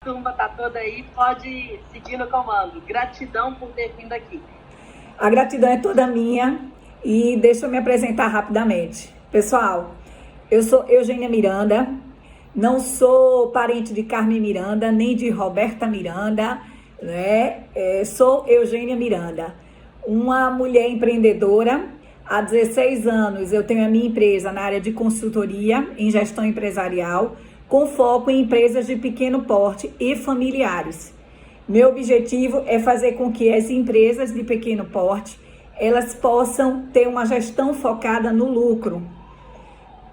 turma está toda aí, pode seguir no comando. Gratidão por ter vindo aqui. A gratidão é toda minha e deixa eu me apresentar rapidamente. Pessoal, eu sou Eugênia Miranda, não sou parente de Carmen Miranda, nem de Roberta Miranda, né? Sou Eugênia Miranda, uma mulher empreendedora. Há 16 anos eu tenho a minha empresa na área de consultoria em gestão empresarial, com foco em empresas de pequeno porte e familiares. Meu objetivo é fazer com que as empresas de pequeno porte, elas possam ter uma gestão focada no lucro.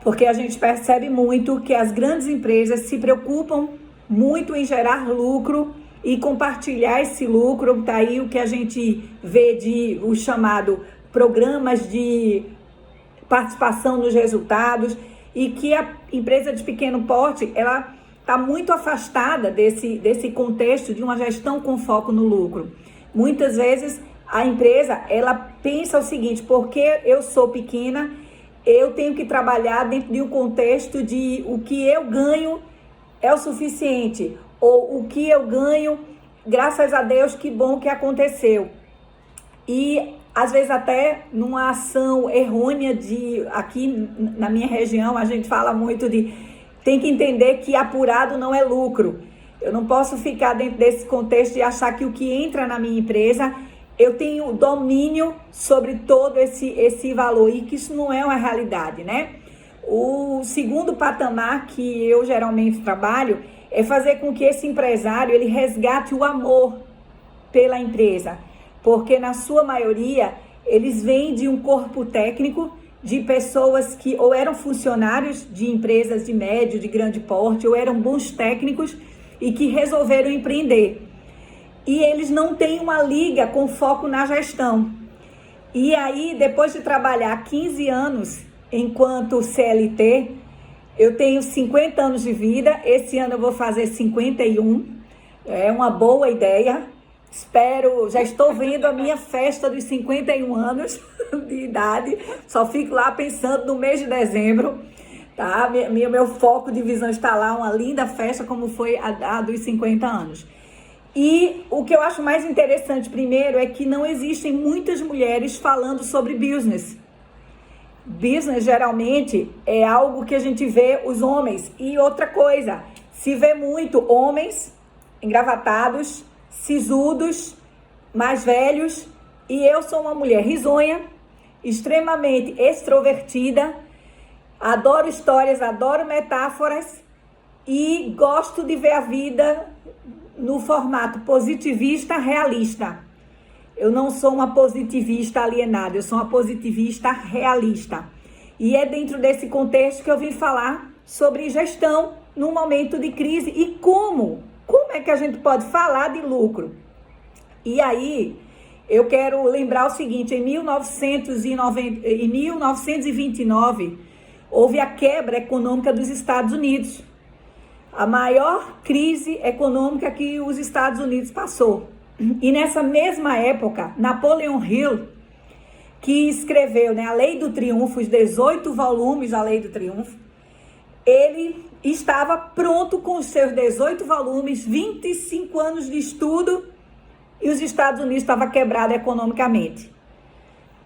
Porque a gente percebe muito que as grandes empresas se preocupam muito em gerar lucro e compartilhar esse lucro. Tá aí o que a gente vê de o chamado programas de participação nos resultados, e que a empresa de pequeno porte, ela está muito afastada desse contexto de uma gestão com foco no lucro. Muitas vezes a empresa, ela pensa o seguinte: porque eu sou pequena, eu tenho que trabalhar dentro de um contexto de o que eu ganho é o suficiente, ou o que eu ganho, graças a Deus, que bom que aconteceu. E às vezes até numa ação errônea aqui na minha região, a gente fala muito tem que entender que apurado não é lucro. Eu não posso ficar dentro desse contexto de achar que o que entra na minha empresa, eu tenho domínio sobre todo esse valor, e que isso não é uma realidade, né? O segundo patamar que eu geralmente trabalho é fazer com que esse empresário, ele resgate o amor pela empresa. Porque na sua maioria, eles vêm de um corpo técnico, de pessoas que ou eram funcionários de empresas de médio, de grande porte, ou eram bons técnicos e que resolveram empreender. E eles não têm uma liga com foco na gestão. E aí, depois de trabalhar 15 anos enquanto CLT, eu tenho 50 anos de vida, esse ano eu vou fazer 51, é uma boa ideia. Espero, já estou vendo a minha festa dos 51 anos de idade, só fico lá pensando no mês de dezembro, tá? Meu foco de visão está lá, uma linda festa como foi a dos 50 anos. E o que eu acho mais interessante primeiro é que não existem muitas mulheres falando sobre business. Business geralmente é algo que a gente vê os homens. E outra coisa, se vê muito homens engravatados, sisudos, mais velhos, e eu sou uma mulher risonha, extremamente extrovertida, adoro histórias, adoro metáforas e gosto de ver a vida no formato positivista realista. Eu não sou uma positivista alienada, eu sou uma positivista realista. E é dentro desse contexto que eu vim falar sobre gestão num momento de crise e como é que a gente pode falar de lucro. E aí, eu quero lembrar o seguinte: em 1929, houve a quebra econômica dos Estados Unidos. A maior crise econômica que os Estados Unidos passou. E nessa mesma época, Napoleon Hill, que escreveu, né, a Lei do Triunfo, os 18 volumes da Lei do Triunfo, ele estava pronto com os seus 18 volumes, 25 anos de estudo, e os Estados Unidos estavam quebrados economicamente.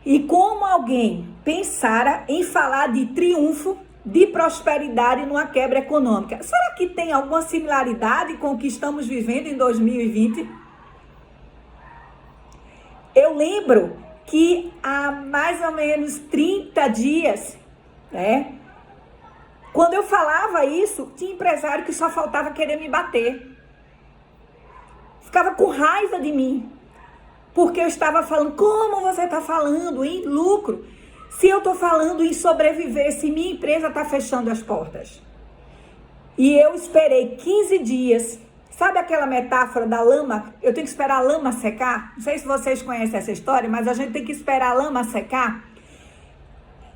E como alguém pensara em falar de triunfo, de prosperidade numa quebra econômica? Será que tem alguma similaridade com o que estamos vivendo em 2020? Eu lembro que há mais ou menos 30 dias, né? Quando eu falava isso, tinha empresário que só faltava querer me bater. Ficava com raiva de mim. Porque eu estava falando, como você está falando em lucro? Se eu estou falando em sobreviver, se minha empresa está fechando as portas. E eu esperei 15 dias. Sabe aquela metáfora da lama? Eu tenho que esperar a lama secar? Não sei se vocês conhecem essa história, mas a gente tem que esperar a lama secar.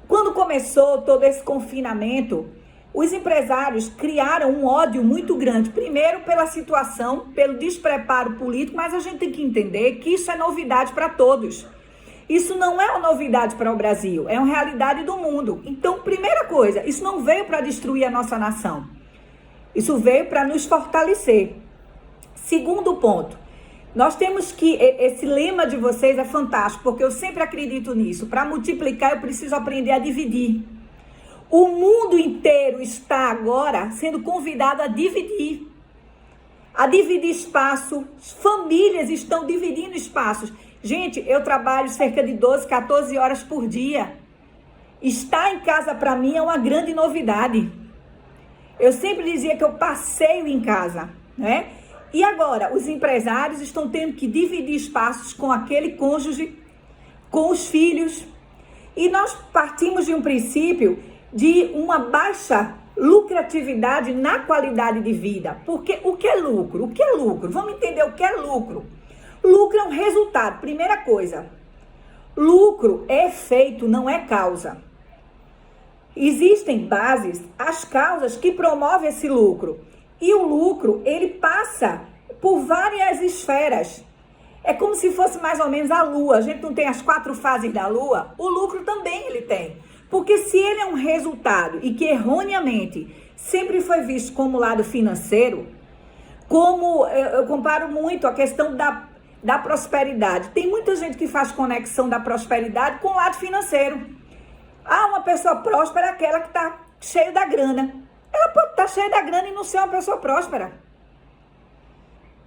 Quando começou todo esse confinamento, os empresários criaram um ódio muito grande. Primeiro pela situação, pelo despreparo político, mas a gente tem que entender que isso é novidade para todos. Isso não é uma novidade para o Brasil, é uma realidade do mundo. Então, primeira coisa, isso não veio para destruir a nossa nação. Isso veio para nos fortalecer. Segundo ponto, nós temos que, esse lema de vocês é fantástico, porque eu sempre acredito nisso. Para multiplicar, eu preciso aprender a dividir. O mundo inteiro está agora sendo convidado a dividir espaço. Famílias estão dividindo espaços. Gente, eu trabalho cerca de 12, 14 horas por dia. Estar em casa para mim é uma grande novidade. Eu sempre dizia que eu passeio em casa, né? E agora, os empresários estão tendo que dividir espaços com aquele cônjuge, com os filhos. E nós partimos de um princípio de uma baixa lucratividade na qualidade de vida. Porque o que é lucro? O que é lucro? Vamos entender o que é lucro. Lucro é um resultado. Primeira coisa, lucro é efeito, não é causa. Existem bases, as causas que promovem esse lucro. E o lucro, ele passa por várias esferas. É como se fosse mais ou menos a lua. A gente não tem as 4 fases da lua? O lucro também ele tem. Porque se ele é um resultado e que erroneamente sempre foi visto como lado financeiro, como eu comparo muito a questão da prosperidade. Tem muita gente que faz conexão da prosperidade com o lado financeiro. Uma pessoa próspera é aquela que está cheia da grana. Ela pode estar cheia da grana e não ser uma pessoa próspera.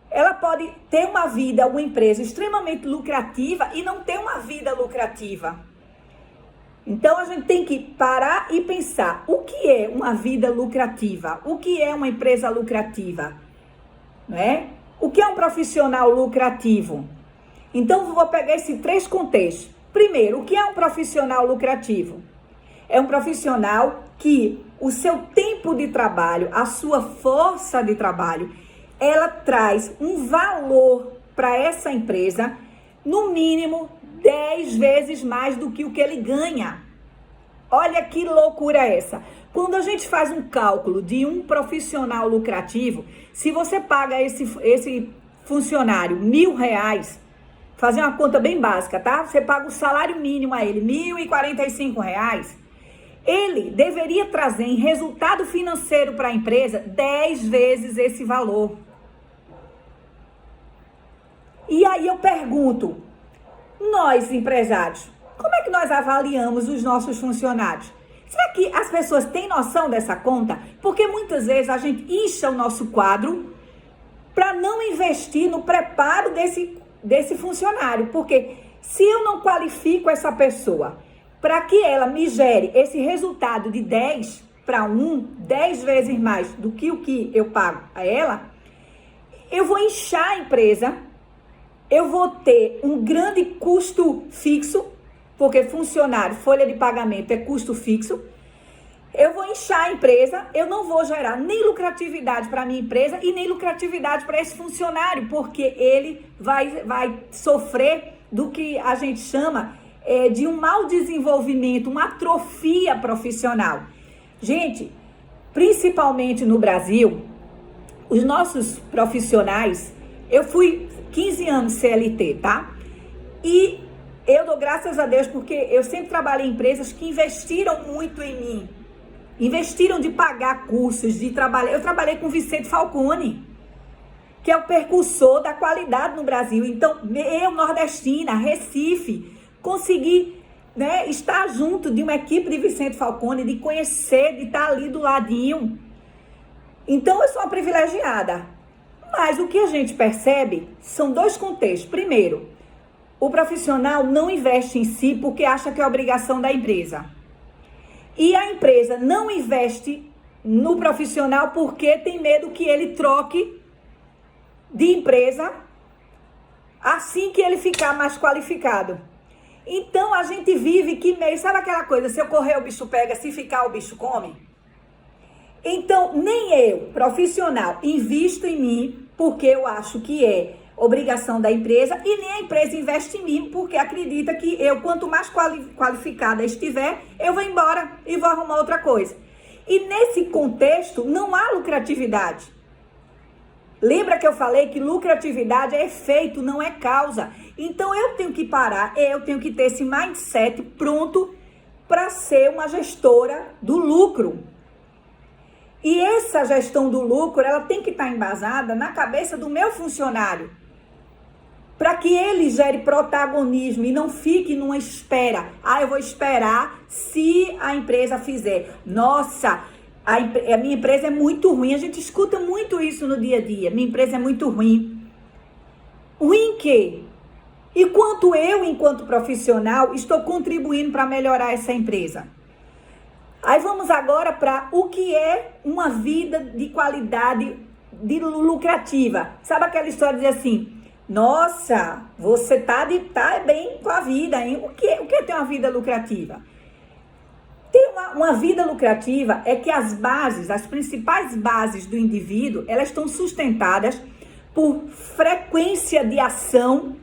Ela pode ter uma vida, uma empresa extremamente lucrativa e não ter uma vida lucrativa. Então, a gente tem que parar e pensar, o que é uma vida lucrativa? O que é uma empresa lucrativa? Não é? O que é um profissional lucrativo? Então, vou pegar esses 3 contextos. Primeiro, o que é um profissional lucrativo? É um profissional que o seu tempo de trabalho, a sua força de trabalho, ela traz um valor para essa empresa, no mínimo 10 vezes mais do que o que ele ganha. Olha que loucura essa. Quando a gente faz um cálculo de um profissional lucrativo, se você paga esse funcionário R$1.000, fazer uma conta bem básica, tá? Você paga o salário mínimo a ele, R$1.045, ele deveria trazer em resultado financeiro para a empresa 10 vezes esse valor. E aí eu pergunto, nós empresários, como é que nós avaliamos os nossos funcionários? Será que as pessoas têm noção dessa conta? Porque muitas vezes a gente incha o nosso quadro para não investir no preparo desse funcionário. Porque se eu não qualifico essa pessoa para que ela me gere esse resultado de 10 para 1, 10 vezes mais do que o que eu pago a ela, eu vou inchar a empresa, eu vou ter um grande custo fixo, porque funcionário, folha de pagamento é custo fixo. Eu vou inchar a empresa, eu não vou gerar nem lucratividade para a minha empresa e nem lucratividade para esse funcionário, porque ele vai sofrer do que a gente chama de um mau desenvolvimento, uma atrofia profissional. Gente, principalmente no Brasil, os nossos profissionais, eu fui 15 anos CLT, tá? E eu dou graças a Deus porque eu sempre trabalhei em empresas que investiram muito em mim. Investiram de pagar cursos, de trabalhar. Eu trabalhei com Vicente Falcone, que é o precursor da qualidade no Brasil. Então, eu, nordestina, Recife, consegui, né, estar junto de uma equipe de Vicente Falcone, de conhecer, de estar ali do ladinho. Então, eu sou uma privilegiada. Mas o que a gente percebe são 2 contextos. Primeiro, o profissional não investe em si porque acha que é obrigação da empresa. E a empresa não investe no profissional porque tem medo que ele troque de empresa assim que ele ficar mais qualificado. Então, a gente vive que meio... Sabe aquela coisa, se eu correr o bicho pega, se ficar o bicho come? Então, nem eu, profissional, invisto em mim porque eu acho que é obrigação da empresa e nem a empresa investe em mim porque acredita que eu, quanto mais qualificada estiver, eu vou embora e vou arrumar outra coisa. E nesse contexto, não há lucratividade. Lembra que eu falei que lucratividade é efeito, não é causa. Então, eu tenho que parar, eu tenho que ter esse mindset pronto para ser uma gestora do lucro. E essa gestão do lucro, ela tem que estar embasada na cabeça do meu funcionário, para que ele gere protagonismo e não fique numa espera. Eu vou esperar se a empresa fizer. Nossa, a minha empresa é muito ruim. A gente escuta muito isso no dia a dia. Minha empresa é muito ruim. Ruim em quê? E quanto eu, enquanto profissional, estou contribuindo para melhorar essa empresa? Aí vamos agora para o que é uma vida de qualidade, lucrativa. Sabe aquela história de dizer assim, nossa, você tá bem com a vida, hein? O que é ter uma vida lucrativa? Ter uma vida lucrativa é que as principais bases do indivíduo, elas estão sustentadas por frequência de ação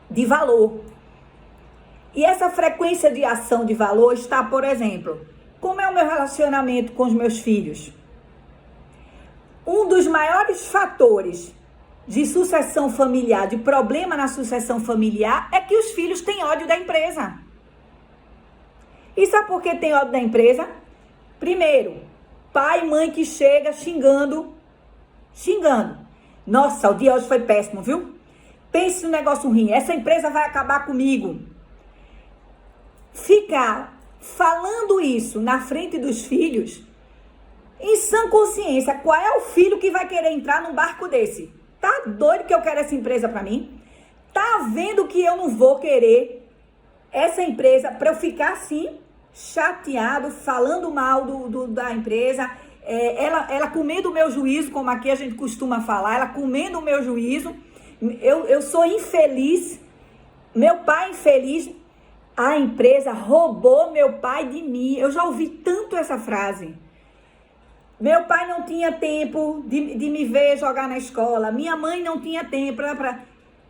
de valor. E essa frequência de ação de valor está, por exemplo, como é o meu relacionamento com os meus filhos? Um dos maiores fatores de sucessão familiar, de problema na sucessão familiar, é que os filhos têm ódio da empresa. E sabe por que tem ódio da empresa? Primeiro, pai e mãe que chega xingando. Nossa, o dia hoje foi péssimo, viu? Pense no negócio ruim, essa empresa vai acabar comigo. Ficar falando isso na frente dos filhos, em sã consciência, qual é o filho que vai querer entrar num barco desse? Tá doido que eu quero essa empresa pra mim? Tá vendo que eu não vou querer essa empresa pra eu ficar assim, chateado, falando mal da empresa, ela comendo o meu juízo, como aqui a gente costuma falar, ela comendo o meu juízo, eu sou infeliz, meu pai infeliz, a empresa roubou meu pai de mim. Eu já ouvi tanto essa frase. Meu pai não tinha tempo de me ver jogar na escola. Minha mãe não tinha tempo.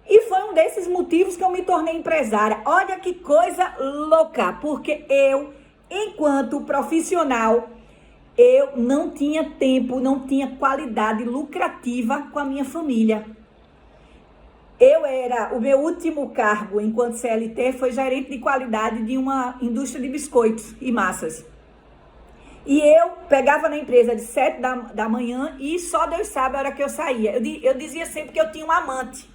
E foi um desses motivos que eu me tornei empresária. Olha que coisa louca. Porque eu, enquanto profissional, eu não tinha tempo, não tinha qualidade lucrativa com a minha família. O meu último cargo enquanto CLT foi gerente de qualidade de uma indústria de biscoitos e massas. E eu pegava na empresa de 7 da manhã e só Deus sabe a hora que eu saía. Eu dizia sempre que eu tinha um amante,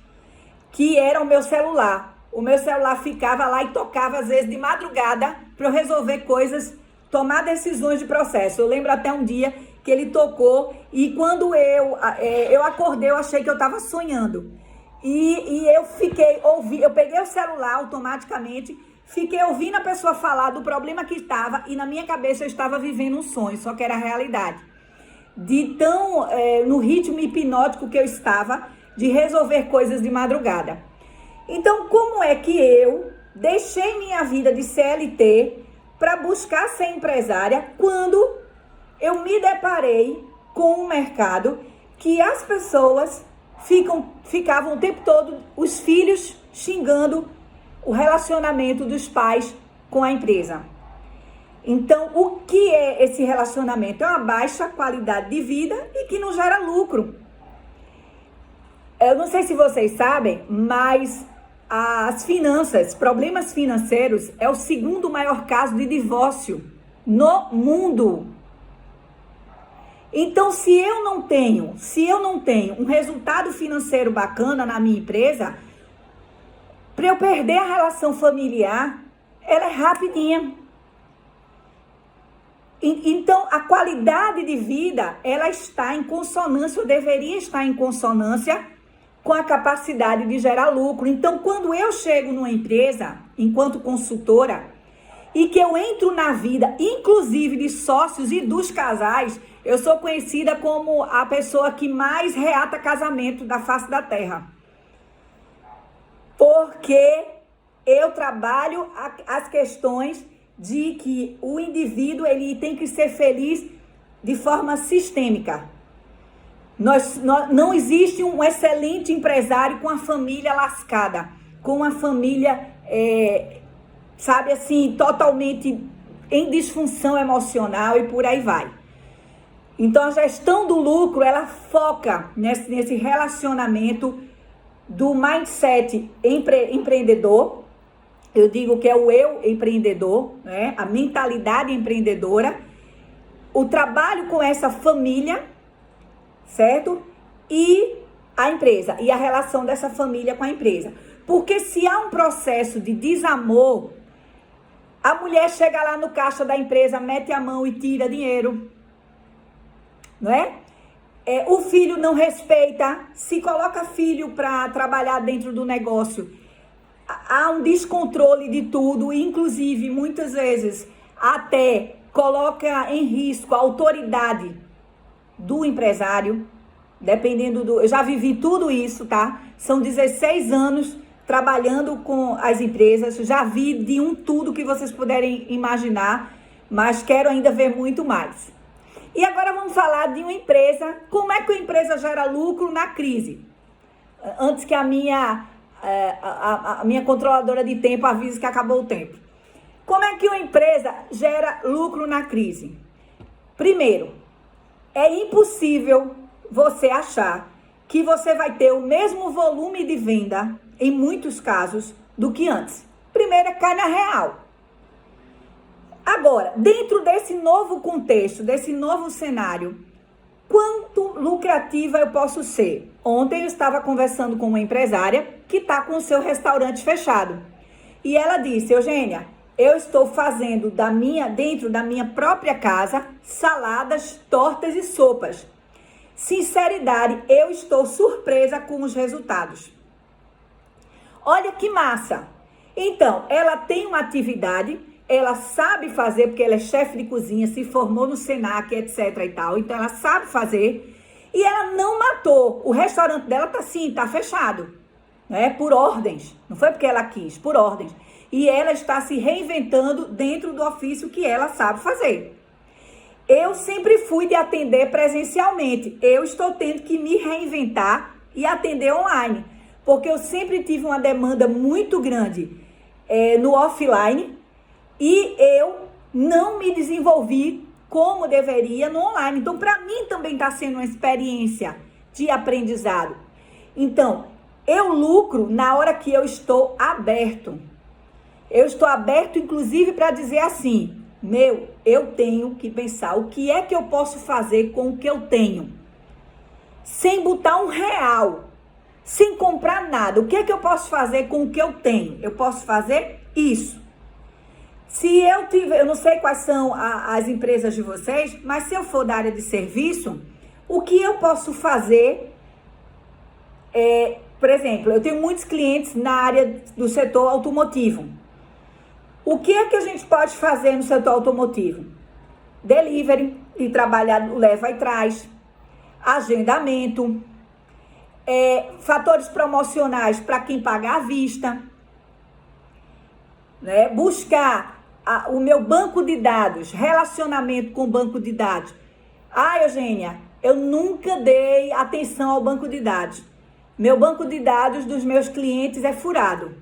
que era o meu celular. O meu celular ficava lá e tocava às vezes de madrugada para eu resolver coisas, tomar decisões de processo. Eu lembro até um dia que ele tocou e quando eu acordei, eu achei que eu estava sonhando. E eu eu peguei o celular automaticamente, fiquei ouvindo a pessoa falar do problema que estava e na minha cabeça eu estava vivendo um sonho, só que era realidade. No ritmo hipnótico que eu estava, de resolver coisas de madrugada. Então, como é que eu deixei minha vida de CLT para buscar ser empresária quando eu me deparei com um mercado que as pessoas ficavam o tempo todo, os filhos xingando o relacionamento dos pais com a empresa. Então, o que é esse relacionamento? É uma baixa qualidade de vida e que não gera lucro. Eu não sei se vocês sabem, mas as finanças, problemas financeiros, é o segundo maior caso de divórcio no mundo. Então, se eu não tenho um resultado financeiro bacana na minha empresa, para eu perder a relação familiar, ela é rapidinha. Então, a qualidade de vida, ela está em consonância, ou deveria estar em consonância com a capacidade de gerar lucro. Então, quando eu chego numa empresa, enquanto consultora, e que eu entro na vida, inclusive de sócios e dos casais, eu sou conhecida como a pessoa que mais reata casamento da face da terra. Porque eu trabalho as questões de que o indivíduo ele tem que ser feliz de forma sistêmica. Não existe um excelente empresário com a família lascada, com a família, sabe assim, totalmente em disfunção emocional e por aí vai. Então, a gestão do lucro, ela foca nesse relacionamento do mindset empreendedor. Eu digo que é o eu empreendedor, né? A mentalidade empreendedora. o trabalho com essa família, certo? E a empresa, e a relação dessa família com a empresa. Porque se há um processo de desamor, a mulher chega lá no caixa da empresa, mete a mão e tira dinheiro, não é? O filho não respeita, se coloca filho para trabalhar dentro do negócio, há um descontrole de tudo, inclusive, muitas vezes, até coloca em risco a autoridade do empresário, dependendo do... Eu já vivi tudo isso, tá? São 16 anos trabalhando com as empresas, já vi de tudo que vocês puderem imaginar, mas quero ainda ver muito mais. E agora vamos falar de uma empresa, como é que uma empresa gera lucro na crise? Antes que a minha controladora de tempo avise que acabou o tempo. Como é que uma empresa gera lucro na crise? Primeiro, é impossível você achar que você vai ter o mesmo volume de venda, em muitos casos, do que antes. Primeiro, cai na real. Agora, dentro desse novo contexto, desse novo cenário, quanto lucrativa eu posso ser? Ontem eu estava conversando com uma empresária que está com o seu restaurante fechado. E ela disse, Eugênia, eu estou fazendo dentro da minha própria casa, saladas, tortas e sopas. Sinceridade, eu estou surpresa com os resultados. Olha que massa! Então, ela tem uma atividade, ela sabe fazer, porque ela é chefe de cozinha, se formou no Senac, etc e tal. Então, ela sabe fazer e ela não matou. O restaurante dela tá fechado, né? Por ordens. Não foi porque ela quis, por ordens. E ela está se reinventando dentro do ofício que ela sabe fazer. Eu sempre fui de atender presencialmente. Eu estou tendo que me reinventar e atender online. Porque eu sempre tive uma demanda muito grande no offline e eu não me desenvolvi como deveria no online. Então, para mim também está sendo uma experiência de aprendizado. Então, eu lucro na hora que eu estou aberto. Eu estou aberto, inclusive, para dizer assim, eu tenho que pensar o que é que eu posso fazer com o que eu tenho. Sem botar R$1, sem comprar nada. O que é que eu posso fazer com o que eu tenho? Eu posso fazer isso. Se eu tiver, eu não sei quais são as empresas de vocês, mas se eu for da área de serviço, o que eu posso fazer por exemplo, eu tenho muitos clientes na área do setor automotivo. O que é que a gente pode fazer no setor automotivo? Delivery, e trabalhar no leva e traz, agendamento, fatores promocionais para quem paga à vista, né? Buscar o meu banco de dados, relacionamento com o banco de dados. Eugênia, eu nunca dei atenção ao banco de dados. Meu banco de dados dos meus clientes é furado.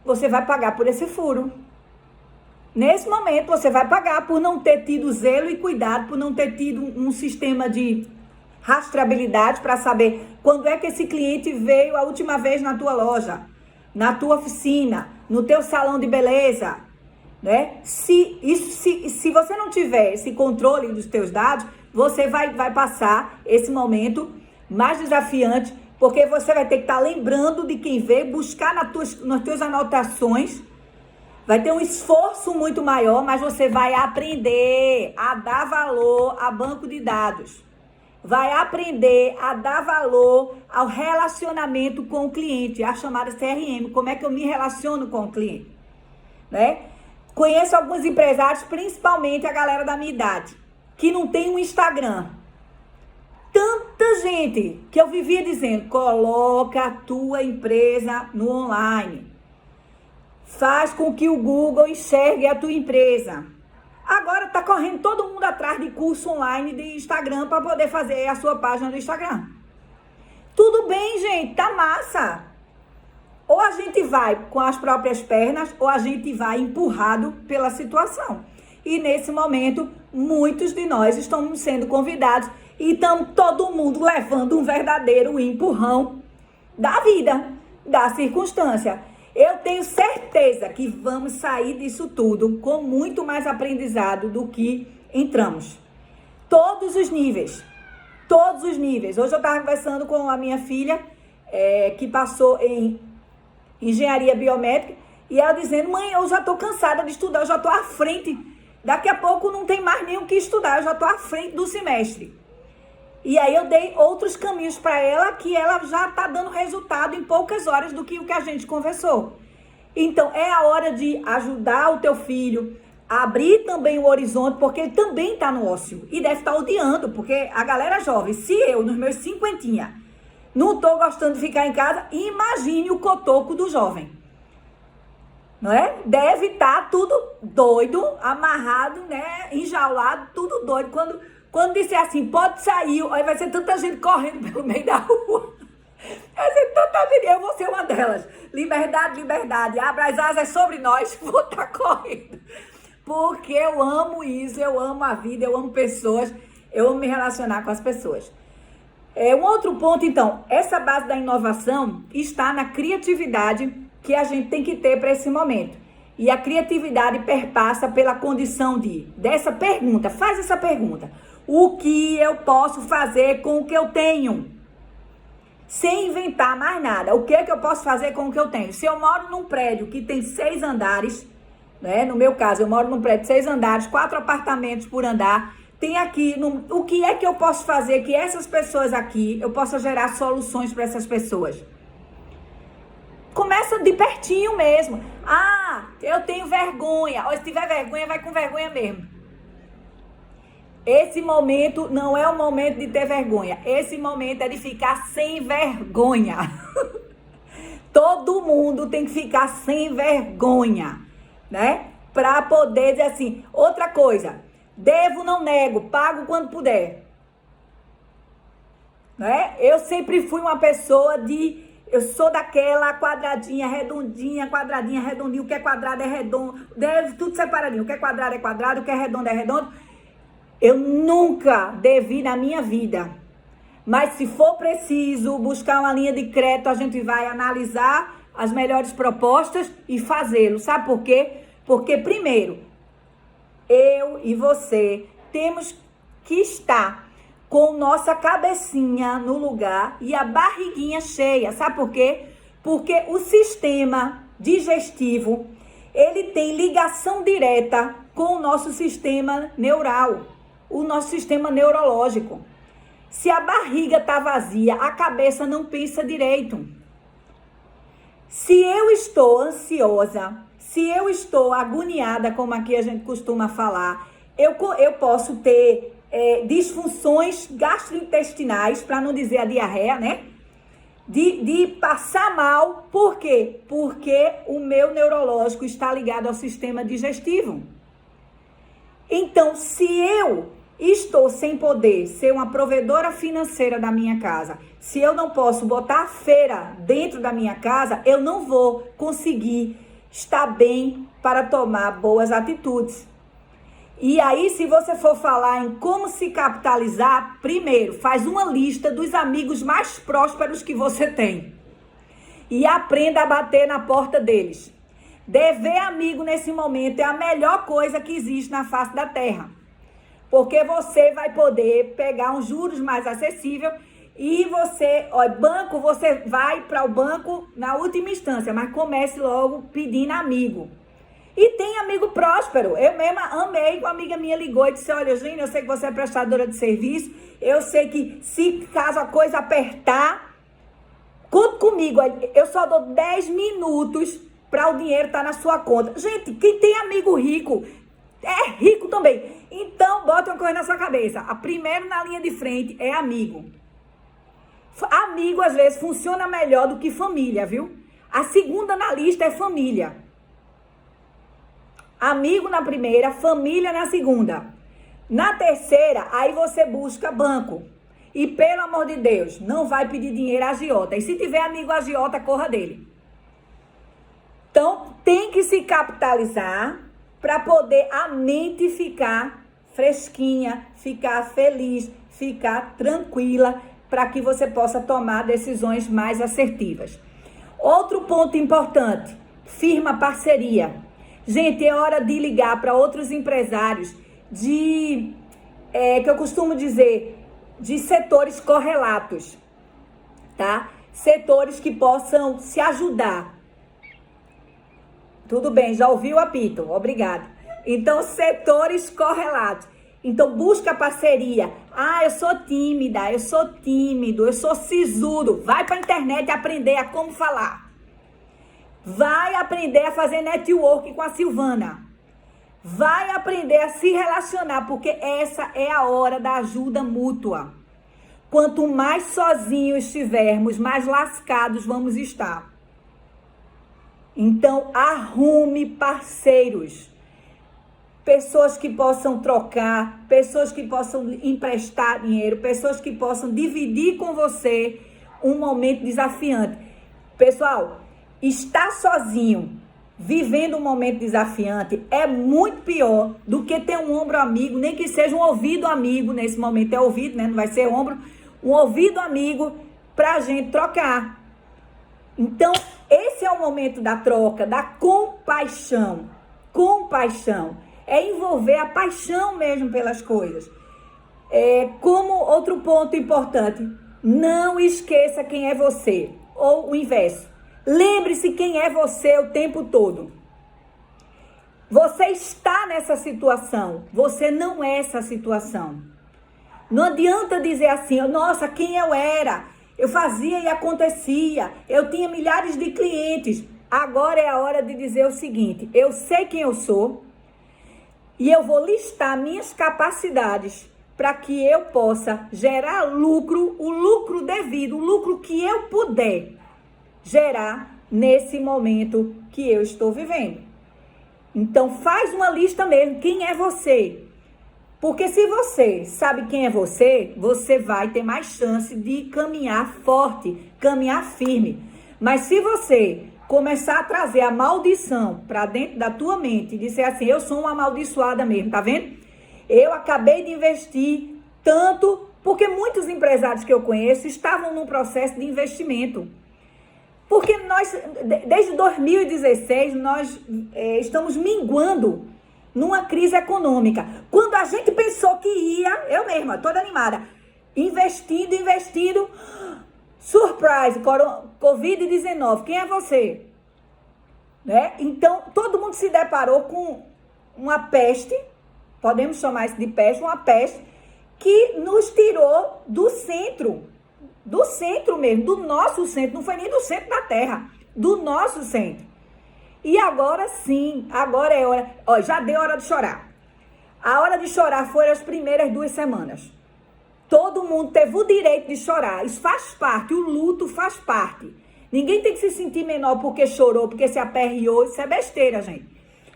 Você vai pagar por esse furo. Nesse momento, você vai pagar por não ter tido zelo e cuidado, por não ter tido um sistema de rastreabilidade para saber quando é que esse cliente veio a última vez na tua loja, na tua oficina, no teu salão de beleza, né? Se você não tiver esse controle dos teus dados, você vai passar esse momento mais desafiante, porque você vai ter que estar lembrando de quem veio, buscar nas tuas anotações. Vai ter um esforço muito maior, mas você vai aprender a dar valor a banco de dados. Vai aprender a dar valor ao relacionamento com o cliente, a chamada CRM, como é que eu me relaciono com o cliente, né? Conheço alguns empresários, principalmente a galera da minha idade, que não tem um Instagram. Tanta gente que eu vivia dizendo, coloca a tua empresa no online. Faz com que o Google enxergue a tua empresa. Agora tá correndo todo mundo atrás de curso online de Instagram para poder fazer a sua página do Instagram. Tudo bem, gente, tá massa. Ou a gente vai com as próprias pernas, ou a gente vai empurrado pela situação. E nesse momento, muitos de nós estamos sendo convidados e estamos todo mundo levando um verdadeiro empurrão da vida, da circunstância. Eu tenho certeza que vamos sair disso tudo com muito mais aprendizado do que entramos. todos os níveis. Todos os níveis. Hoje eu estava conversando com a minha filha, que passou em engenharia biomédica, e ela dizendo, mãe, eu já estou cansada de estudar, eu já estou à frente. Daqui a pouco não tem mais nem o que estudar, eu já estou à frente do semestre. E aí eu dei outros caminhos para ela, que ela já está dando resultado em poucas horas do que o que a gente conversou. Então, é a hora de ajudar o teu filho, abrir também o horizonte, porque ele também está no ócio. E deve estar odiando, porque a galera jovem, se eu, nos meus 50, não estou gostando de ficar em casa, imagine o cotoco do jovem. Não é? Deve estar tudo doido, amarrado, né? Enjaulado, tudo doido. Quando disser assim, pode sair, aí vai ser tanta gente correndo pelo meio da rua. Vai ser tanta gente, eu vou ser uma delas. Liberdade, liberdade, abra as asas sobre nós, vou estar correndo. Porque eu amo isso, eu amo a vida, eu amo pessoas, eu amo me relacionar com as pessoas. Um outro ponto, então, essa base da inovação está na criatividade que a gente tem que ter para esse momento. E a criatividade perpassa pela condição dessa pergunta. Faz essa pergunta. O que eu posso fazer com o que eu tenho? Sem inventar mais nada. O que é que eu posso fazer com o que eu tenho? Se eu moro num prédio que tem 6 andares, né? No meu caso, eu moro num prédio de 6 andares, 4 apartamentos por andar. Tem aqui, o que é que eu posso fazer que essas pessoas aqui, eu possa gerar soluções para essas pessoas? Começa de pertinho mesmo. Ah, eu tenho vergonha. Ou se tiver vergonha, vai com vergonha mesmo. Esse momento não é o momento de ter vergonha. Esse momento é de ficar sem vergonha. Todo mundo tem que ficar sem vergonha, né? Para poder dizer assim, outra coisa, devo, não nego, pago quando puder. Né? Eu sempre fui uma pessoa eu sou daquela quadradinha, redondinha, redondinho. O que é quadrado é redondo. Deve tudo separadinho. O que é quadrado é quadrado, o que é redondo é redondo. Eu nunca devi na minha vida. Mas se for preciso buscar uma linha de crédito, a gente vai analisar as melhores propostas e fazê-lo. Sabe por quê? Porque, primeiro, eu e você temos que estar com nossa cabecinha no lugar e a barriguinha cheia. Sabe por quê? Porque o sistema digestivo, ele tem ligação direta com o nosso sistema neural, o nosso sistema neurológico. Se a barriga está vazia, a cabeça não pensa direito. Se eu estou ansiosa, se eu estou agoniada, como aqui a gente costuma falar, eu posso ter disfunções gastrointestinais, para não dizer a diarreia, né? De passar mal. Por quê? Porque o meu neurológico está ligado ao sistema digestivo. Então, se eu estou sem poder ser uma provedora financeira da minha casa, se eu não posso botar a feira dentro da minha casa, eu não vou conseguir estar bem para tomar boas atitudes. E aí, se você for falar em como se capitalizar, primeiro, faz uma lista dos amigos mais prósperos que você tem. E aprenda a bater na porta deles. Dever amigo nesse momento é a melhor coisa que existe na face da terra. Porque você vai poder pegar uns juros mais acessíveis e você vai para o banco na última instância, mas comece logo pedindo amigo. E tem amigo próspero. Eu mesma amei, uma amiga minha ligou e disse, olha, Eugênia, eu sei que você é prestadora de serviço, eu sei que se caso a coisa apertar, conta comigo, eu só dou 10 minutos para o dinheiro estar na sua conta. Gente, quem tem amigo rico, é rico também. Então, bota uma coisa na sua cabeça. A primeira na linha de frente é amigo. Amigo, às vezes, funciona melhor do que família, viu? A segunda na lista é família. Amigo na primeira, família na segunda. Na terceira, aí você busca banco. E, pelo amor de Deus, não vai pedir dinheiro a agiota. E se tiver amigo agiota, corra dele. Então, tem que se capitalizar para poder a mente ficar fresquinha, ficar feliz, ficar tranquila, para que você possa tomar decisões mais assertivas. Outro ponto importante, firma parceria. Gente, é hora de ligar para outros empresários, de que eu costumo dizer, de setores correlatos, tá? Setores que possam se ajudar. Tudo bem, já ouviu o apito, obrigada. Então, setores correlatos. Então, busca parceria. Ah, eu sou tímida, eu sou tímido, eu sou sisudo. Vai pra internet aprender a como falar. Vai aprender a fazer network com a Silvana. Vai aprender a se relacionar, porque essa é a hora da ajuda mútua. Quanto mais sozinhos estivermos, mais lascados vamos estar. Então, arrume parceiros. Pessoas que possam trocar, pessoas que possam emprestar dinheiro, pessoas que possam dividir com você um momento desafiante. Pessoal, estar sozinho, vivendo um momento desafiante, é muito pior do que ter um ombro amigo, nem que seja um ouvido amigo, nesse momento é ouvido, né? Não vai ser ombro, um ouvido amigo pra gente trocar. Então, esse é o momento da troca, da compaixão. Compaixão. É envolver a paixão mesmo pelas coisas. Como outro ponto importante, não esqueça quem é você. Ou o inverso. Lembre-se quem é você o tempo todo. Você está nessa situação. Você não é essa situação. Não adianta dizer assim, nossa, quem eu era? Eu fazia e acontecia. Eu tinha milhares de clientes. Agora é a hora de dizer o seguinte, eu sei quem eu sou e eu vou listar minhas capacidades para que eu possa gerar lucro, o lucro devido, o lucro que eu puder gerar nesse momento que eu estou vivendo. Então faz uma lista mesmo, quem é você? Porque se você sabe quem é você, você vai ter mais chance de caminhar forte, caminhar firme. Mas se você começar a trazer a maldição para dentro da tua mente e dizer assim, eu sou uma amaldiçoada mesmo, tá vendo? Eu acabei de investir tanto, porque muitos empresários que eu conheço estavam num processo de investimento. Porque nós, desde 2016, nós estamos minguando numa crise econômica. Quando a gente pensou que ia, eu mesma, toda animada, investindo, surprise, Covid-19, quem é você? Né? Então, todo mundo se deparou com uma peste, podemos chamar isso de peste, uma peste, que nos tirou do centro mesmo, do nosso centro, não foi nem do centro da terra, do nosso centro. E agora sim, agora é hora, ó, já deu hora de chorar. A hora de chorar foi as primeiras 2 semanas. Todo mundo teve o direito de chorar, isso faz parte, o luto faz parte. Ninguém tem que se sentir menor porque chorou, porque se aperreou, isso é besteira, gente.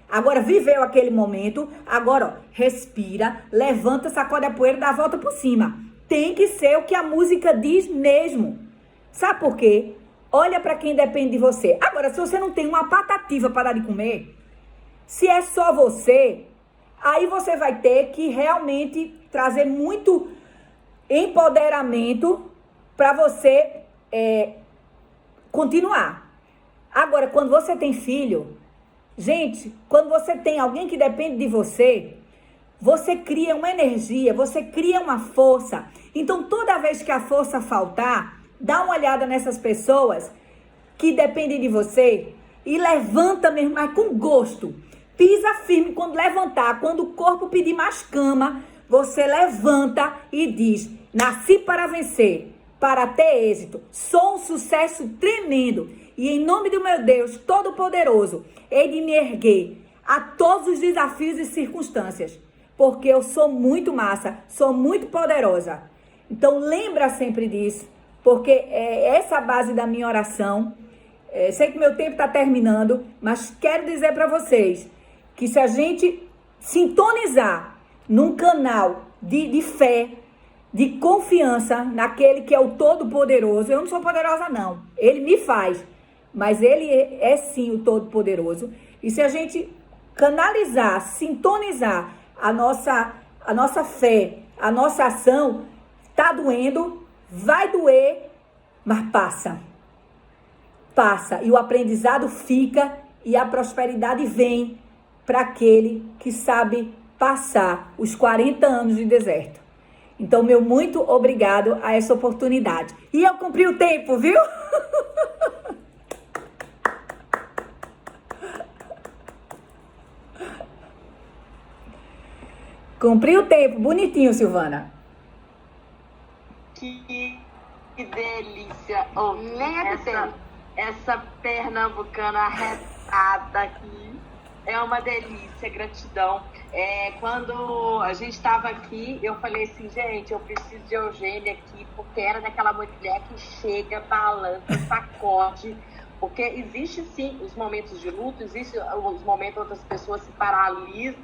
Agora viveu aquele momento, agora ó, respira, levanta, sacode a poeira, dá a volta por cima. Tem que ser o que a música diz mesmo. Sabe por quê? Olha para quem depende de você. Agora, se você não tem uma patativa para dar de comer, se é só você, aí você vai ter que realmente trazer muito empoderamento para você continuar. Agora, quando você tem filho, gente, quando você tem alguém que depende de você, você cria uma energia, você cria uma força. Então, toda vez que a força faltar, dá uma olhada nessas pessoas que dependem de você e levanta mesmo, mas com gosto. Pisa firme quando levantar, quando o corpo pedir mais cama, você levanta e diz, nasci para vencer, para ter êxito, sou um sucesso tremendo e em nome do meu Deus Todo-Poderoso, hei de me erguer a todos os desafios e circunstâncias, porque eu sou muito massa, sou muito poderosa. Então lembra sempre disso, porque é essa a base da minha oração. Sei que meu tempo está terminando, mas quero dizer para vocês que se a gente sintonizar num canal de fé, de confiança naquele que é o Todo-Poderoso, eu não sou poderosa não, ele me faz, mas ele é sim o Todo-Poderoso. E se a gente canalizar, sintonizar a nossa fé, a nossa ação, tá doendo, vai doer, mas passa. E o aprendizado fica e a prosperidade vem para aquele que sabe passar os 40 anos de deserto. Então, meu muito obrigado a essa oportunidade. E eu cumpri o tempo, viu? Cumpri o tempo. Bonitinho, Silvana. Que delícia. Oh, Nem acreditei. essa pernambucana arretada aqui é uma delícia, gratidão. Quando a gente estava aqui, eu falei assim, gente, eu preciso de Eugênia aqui, porque era daquela mulher que chega, balança, sacode. Porque existe sim os momentos de luto, existem os momentos onde as pessoas se paralisam